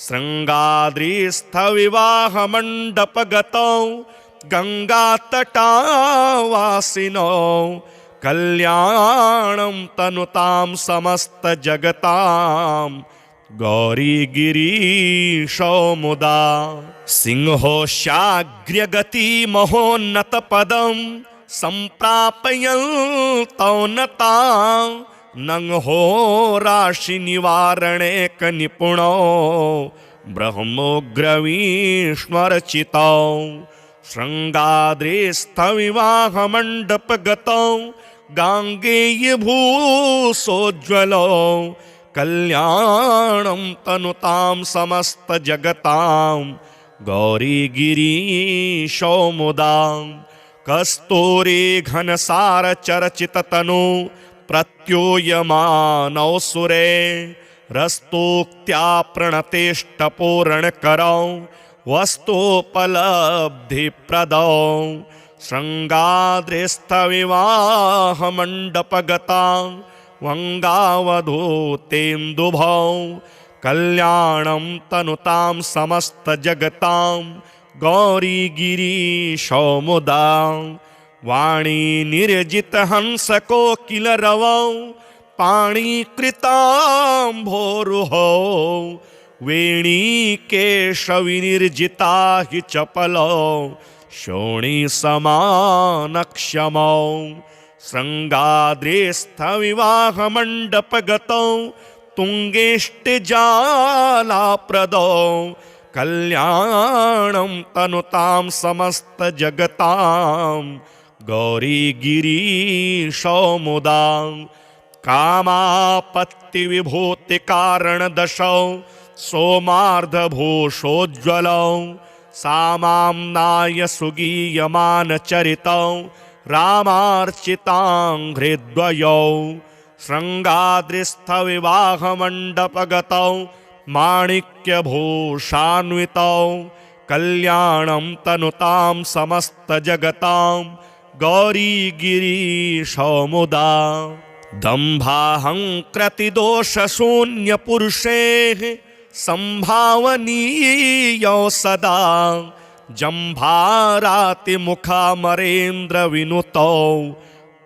शृङ्गाद्रिस्थविवाहमण्डपगतौ गङ्गातटावासिनौ कल्याणं तनुतां समस्तजगतां गौरीगिरीशो मुदा सिंहोशाग्र्यगतिमहोन्नतपदं सम्प्रापयन्तौ नतां नंहो राशिनिवारणेकनिपुणो ब्रह्मोग्रवीष्मरचितौ शृङ्गाद्रिस्थविवाहमण्डपगतौ गाङ्गेयभूसोज्ज्वलौ कल्याणं तनुतां समस्तजगतां गौरीगिरीशो मुदा कस्तूरी घनसारचर्चिततनु प्रत्यूयमानौ सुरे रस्तोक्त्या प्रणतेष्टपूरणकरौ वस्तुपलब्धिप्रदौ शृङ्गाद्रिस्थविवाहमण्डपगता वङ्गावधूतेन्दुभौ कल्याणं तनुतां समस्तजगतां गौरीगिरीशो मुदा वाणी निर्जितहंसकोकिलरवौ पाणिकृताम्भोरुहौ वेणीकेशविनिर्जिता हि चपलौ शोणीसमानक्षमौ शृङ्गाद्रिस्थविवाहमण्डपगतौ तुङ्गेष्टिजालाप्रदौ कल्याणं तनुतां समस्तजगतां गौरीगिरीशो मुदा कामापत्तिविभूतिकारणदशौ सोमार्धभूषोज्ज्वलौ सामाम्नाय सुगीयमानचरितौ रामार्चिताङ्घ्रिद्वयौ शृङ्गाद्रिस्थविवाहमण्डपगतौ माणिक्यभूषान्वितौ कल्याणं तनुतां समस्तजगतां गौरीगिरीशो मुदा दम्भाहङ्कृतिदोषशून्यपुरुषेः सम्भावनीयौ सदा जम्भारातिमुखामरेन्द्रविनुतौ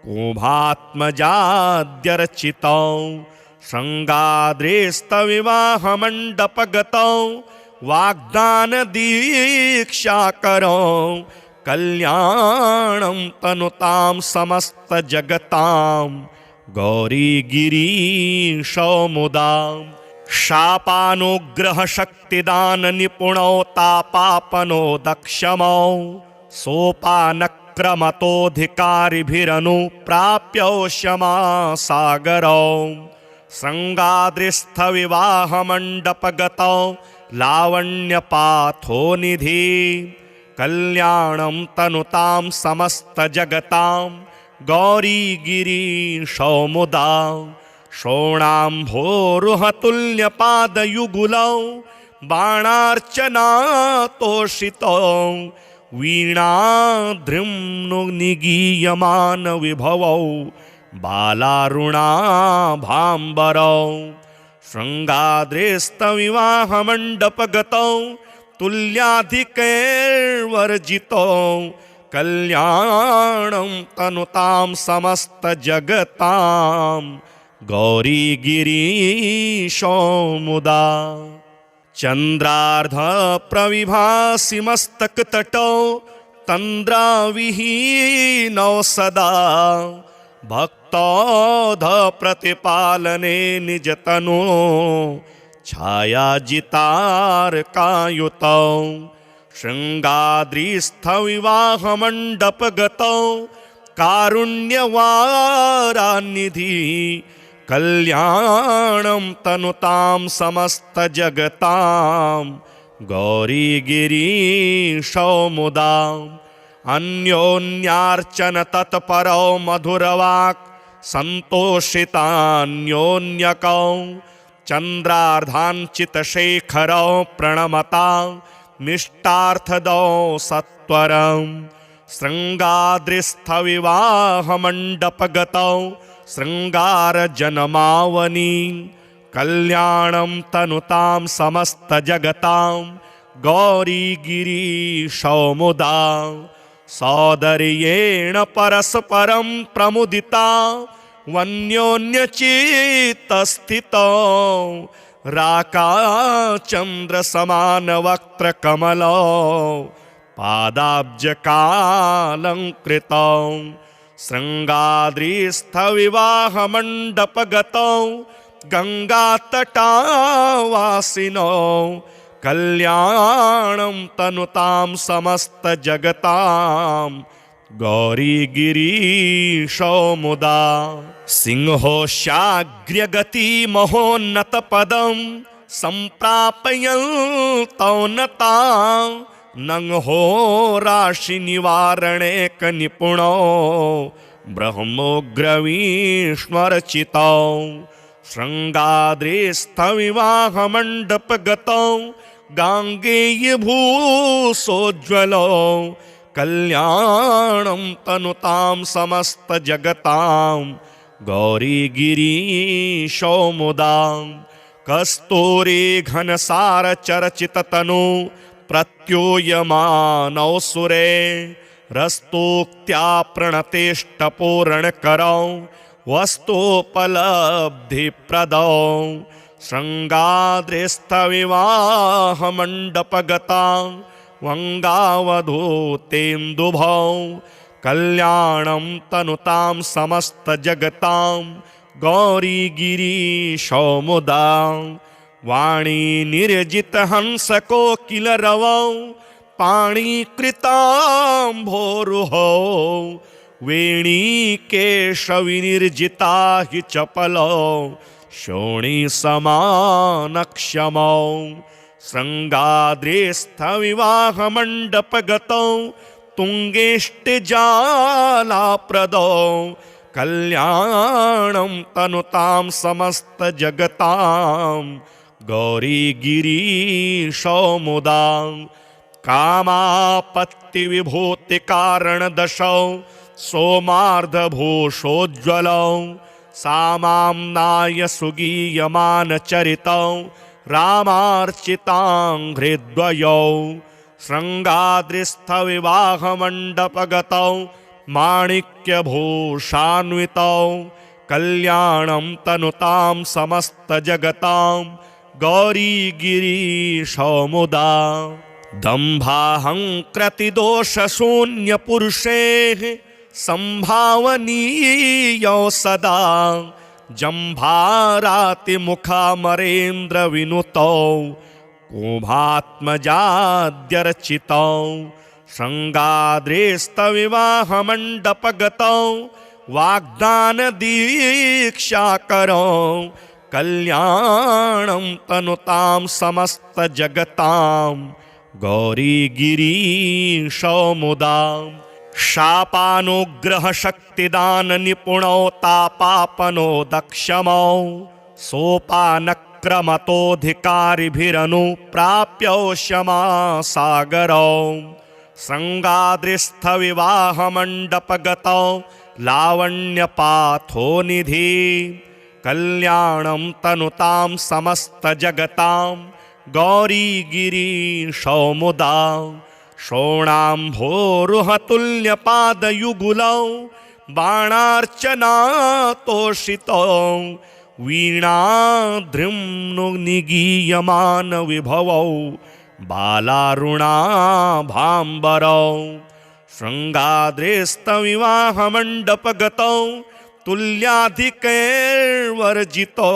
कुभात्मजाद्यर्चितौ शृङ्गाद्रिस्थविवाहमण्डपगतौ वाग्दानदीक्षाकरौ कल्याणं तनुतां समस्तजगतां गौरीगिरीशो मुदा शापानुग्रहशक्तिदाननिपुणौ तापापनो दक्षमौ सोपानक्रमतोऽधिकारिभिरनुप्राप्यौ क्षमासागरौ शृङ्गाद्रिस्थविवाहमण्डपगतौ लावण्यपाथोनिधि कल्याणं तनुतां समस्तजगतां गौरीगिरीशो मुदा शोणाम्भोरुहतुल्यपादयुगुलौ बाणार्चनातोषितौ वीणाद्रिम्नुनिगीयमानविभवौ बालारुणाभाम्बरौ शृङ्गाद्रिस्थविवाहमण्डपगतौ तुल्याधिकैर्वर्जितौ कल्याणं तनुतां समस्तजगतां गौरीगिरीशो मुदा चन्द्रार्धप्रविभासि मस्तकतटौ तन्द्राविहीनौ सदा भक्तौधप्रतिपालने निजतनो छायाजितार्कायुतौ शृङ्गाद्रिस्थविवाहमण्डपगतौ कारुण्यवारानिधि कल्याणं तनुतां समस्तजगतां गौरीगिरीशो मुदा अन्योन्यार्चन तत्परौ मधुरवाक् सन्तोषितान्योन्यकौ चन्द्रार्धाञ्चितशेखरौ प्रणमता निष्टार्थदौ सत्वरं शृङ्गाद्रिस्थविवाहमण्डपगतौ शृङ्गारजनमावनी कल्याणं तनुतां समस्तजगतां गौरीगिरीशो मुदा सौदर्येण परस्परं प्रमुदिता वन्योन्यचित्तस्थितौ राकाचन्द्रसमानवक्त्रकमलौ पादाब्जकालङ्कृतौ शृङ्गाद्रिस्थविवाहमण्डपगतौ गङ्गातटावासिनौ कल्याणं तनुतां समस्तजगतां गौरीगिरीशौ मुदा सिंहोशाग्र्यगतिमहोन्नतपदं सम्प्रापयन्तौ नतां नंहो राशिनिवारणेकनिपुणौ ब्रह्मोग्रवीष्मरचितौ शृङ्गाद्रिस्थविवाहमण्डपगतौ गाङ्गेयभूसोज्ज्वलौ कल्याणं तनुतां समस्तजगतां गौरीगिरीशौ मुदा कस्तूरी घनसारचरचिततनु प्रत्यूयमानौ सुरे रस्तोक्त्या प्रणतेष्टपूरणकरौ वस्तुपलब्धिप्रदौ शृङ्गाद्रिस्थविवाहमण्डपगता वङ्गावधूतेन्दुभौ कल्याणं तनुतां समस्तजगतां गौरीगिरीशौ मुदा वाणी निर्जितहंसकोकिलरवौ पाणिकृताम्भोरुहौ वेणीकेशविनिर्जिता हि चपलौ शोणीसमानक्षमौ शृङ्गाद्रिस्थविवाहमण्डपगतौ तुङ्गेष्टिजालाप्रदौ कल्याणं तनुतां समस्तजगतां गौरीगिरीशौ मुदा कामापत्तिविभूतिकारणदशौ सोमार्धभूषोज्ज्वलौ सामाम्नाय सुगीयमानचरितौ रामार्चिताङ्घ्रिद्वयौ शृङ्गाद्रिस्थविवाहमण्डपगतौ माणिक्यभूषान्वितौ कल्याणं तनुतां समस्तजगतां गौरीगिरीशौ मुदा दम्भाहङ्कृतिदोषशून्यपुरुषेः सम्भावनीयौ सदा जम्भारातिमुखामरेन्द्रविनुतौ कुभात्मजाद्यर्चितौ शृङ्गाद्रिस्थविवाहमण्डपगतौ वाग्दानदीक्षाकरौ कल्याणं तनुतां समस्तजगतां गौरीगिरीशौ मुदा शापानुग्रहशक्तिदाननिपुणौ तापापनो दक्षमौ सोपानक्रमतोऽधिकारिभिरनुप्राप्यौ क्षमासागरौ शृङ्गाद्रिस्थविवाहमण्डपगतौ लावण्यपाथोनिधि कल्याणं तनुतां समस्तजगतां गौरीगिरीशौ मुदा शोणाम्भोरुहतुल्यपादयुगुलौ बाणार्चनातोषितौ वीणाद्रिम्नुनिगीयमानविभवौ बालारुणाभाम्बरौ शृङ्गाद्रिस्थविवाहमण्डपगतौ तुल्याधिकैर्वर्जितौ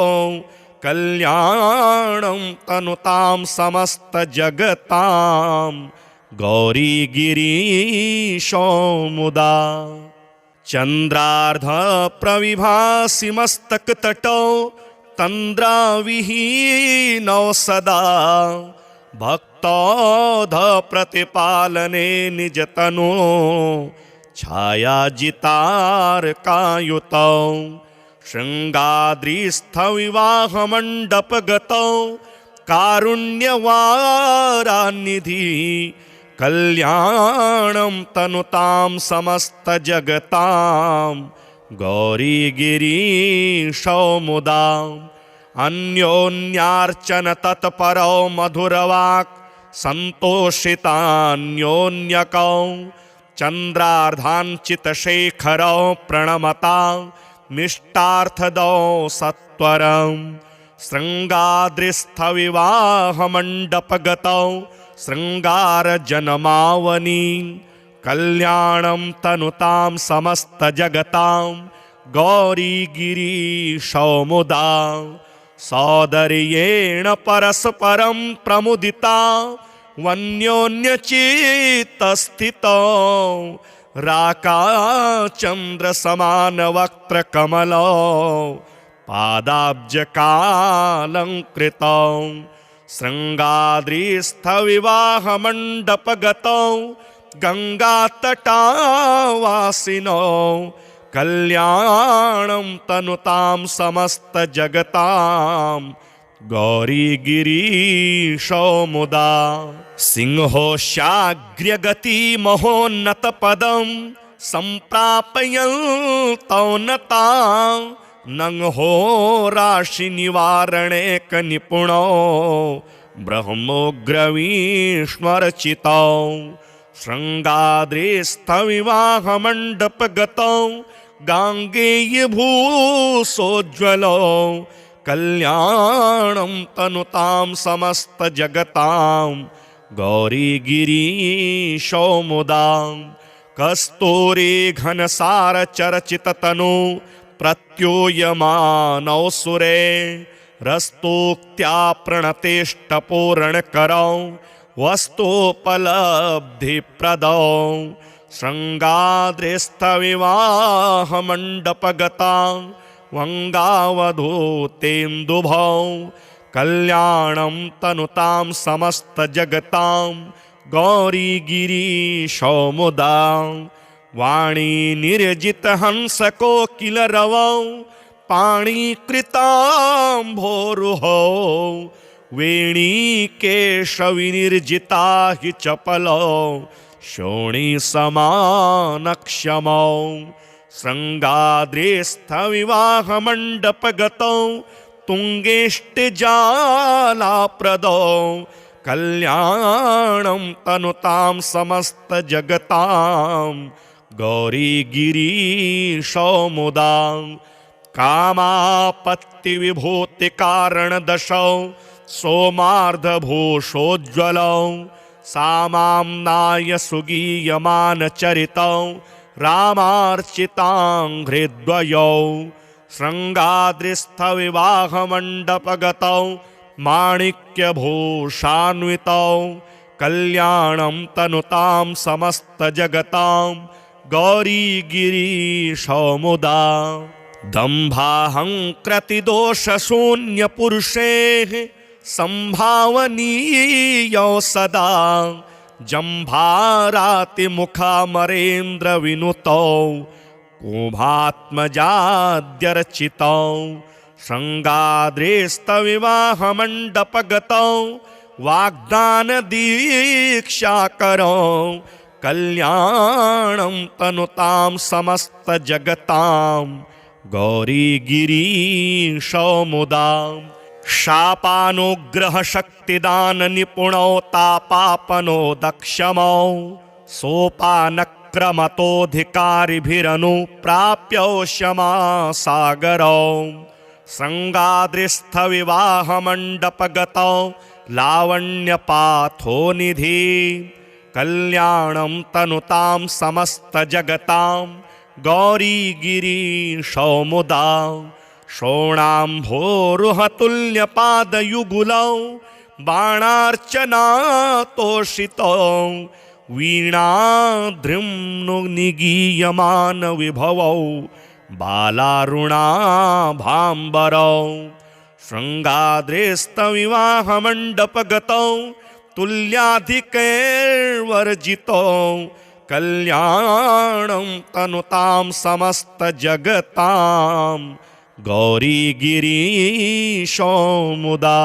कल्याणं तनुतां समस्तजगतां गौरीगिरीशौ मुदा चन्द्रार्धप्रविभासि मस्तकतटौ तन्द्राविहीनौ सदा भक्तौधप्रतिपालने निजतनो छायाजितार्कायुतौ शृङ्गाद्रिस्थविवाहमण्डपगतौ कारुण्यवारानिधि कल्याणं तनुतां समस्तजगतां गौरीगिरीशौ मुदा अन्योन्यार्चनतत्परौ मधुरवाक् सन्तोषितान्योन्यकौ चन्द्रार्धाञ्चितशेखरौ प्रणमता मिष्टार्थदौ सत्वरं शृङ्गाद्रिस्थविवाहमण्डपगतौ शृङ्गारजनमावनी कल्याणं तनुतां समस्तजगतां गौरीगिरीशौ मुदा सौदर्येण परस्परं प्रमुदिता वन्योन्यचित्तस्थितौ राकाचन्द्रसमानवक्त्रकमलौ पादाब्जकालङ्कृतौ शृङ्गाद्रिस्थविवाहमण्डपगतौ गङ्गातटावासिनौ कल्याणं तनुतां समस्तजगतां गौरीगिरीशौ मुदा सिंहोशाग्र्यगतिमहोन्नतपदं सम्प्रापयन्तौ नतां नंहो राशिनिवारणेकनिपुणौ ब्रह्मोग्रवीष्मर्चितौ शृङ्गाद्रिस्थविवाहमण्डपगतौ गाङ्गेयभूसोज्ज्वलौ कल्याणं तनुतां समस्तजगतां गौरीगिरीशौ मुदा कस्तूरी घनसारचर्चिततनु प्रत्यूयमानौ सुरे रस्तोक्त्या प्रणतेष्टपूरणकरौ वस्तुपलब्धिप्रदौ शृङ्गाद्रिस्थविवाहमण्डपगतां वङ्गावधूतेन्दुभौ कल्याणं तनुतां समस्तजगतां गौरीगिरीशौ मुदा वाणी निर्जितहंसकोकिलरवौ पाणिकृताम्भोरुहौ वेणीकेशविनिर्जिता हि चपलौ शोणीसमानक्षमौ शृङ्गाद्रिस्थविवाहमण्डपगतौ तुङ्गेष्टिजालाप्रदौ कल्याणं तनुतां समस्तजगतां गौरीगिरीशौ मुदा कामापत्तिविभूतिकारणदशौ सोमार्धभूषोज्ज्वलौ सामाम्नाय सुगीयमानचरितौ रामार्चिताङ्घ्रिद्वयौ शृङ्गाद्रिस्थविवाहमण्डपगतौ माणिक्यभूषान्वितौ कल्याणं तनुतां समस्तजगतां गौरीगिरीशौ मुदा दम्भाहङ्कृतिदोषशून्यपुरुषेः सम्भावनीयौ सदा जम्भारातिमुखामरेन्द्रविनुतौ कुभात्मजाद्यर्चितौ शृङ्गाद्रिस्थविवाहमण्डपगतौ वाग्दानदीक्षाकरौ कल्याणं तनुतां समस्तजगतां गौरीगिरीशौ मुदा शापानुग्रहशक्तिदाननिपुणौ तापापनो दक्षमौ सोपानक्रमतोऽधिकारिभिरनुप्राप्यौ क्षमासागरौ शृङ्गाद्रिस्थविवाहमण्डपगतौ लावण्यपाथोनिधि कल्याणं तनुतां समस्तजगतां गौरीगिरीशौ मुदा शोणाम्भोरुहतुल्यपादयुगुलौ बाणार्चनातोषितौ वीणाद्रिम्नुनिगीयमानविभवौ बालारुणाभाम्बरौ शृङ्गाद्रिस्थविवाहमण्डपगतौ तुल्याधिकैर्वर्जितौ कल्याणं तनुतां समस्तजगतां गौरीगिरीशौ मुदा।